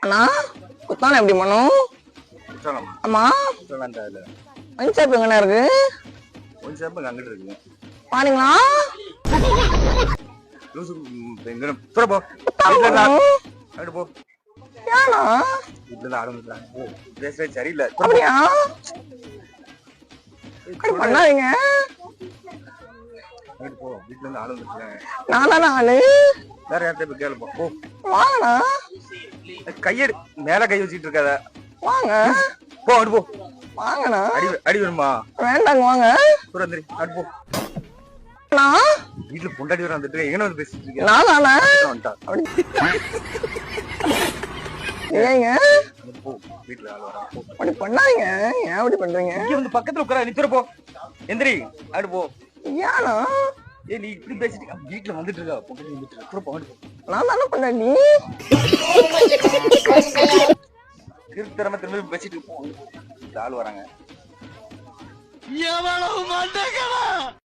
அண்ணா குத்தாலம் எப்படி பண்ணும்? ஆமா ஒயின் ஷாப் எங்கண்ணா இருக்கு? ஒயின் ஷாப் அங்கிட்டு இருக்கு. பாருங்களா சரியில்லை அப்படியா? பண்ணாதீங்க. வீட்டுல இருந்து ஆளு வந்துருக்காங்க. நான் தானே ஆளு. வேற யார்கிட்ட போய் கேளுப்பா. போ வாங்கண்ணா. கையெடு மேல கை வச்சுட்டு இருக்காத. வாங்க போ அடு போ. வாங்கண்ணா. அடி வருமா? வேண்டாங்க வாங்க. புரந்திரி அடு போ. வீட்டுல பொண்டாடி வர வந்துட்டு எங்க வந்து பேசிட்டு இருக்கீங்க? நான் தானே. ஏங்க போ வீட்டுல ஆளு வர. போ அப்படி பண்ணாதீங்க. ஏன் அப்படி பண்றீங்க? இங்க வந்து பக்கத்துல உட்கார நித்துற. போ எந்திரி அடு போ. ஏனா நீ இப்படி பேசிட்டு வீட்டுல வந்துட்டு இருக்கா? பொண்டாடி வந்துட்டு இருக்கா? போ அடு. நான் தானே பண்ணேன். நீ திரும்ப திரும்ப பேசிட்டு போ. ஆளு வராங்க. எவ்வளவு மண்டகமா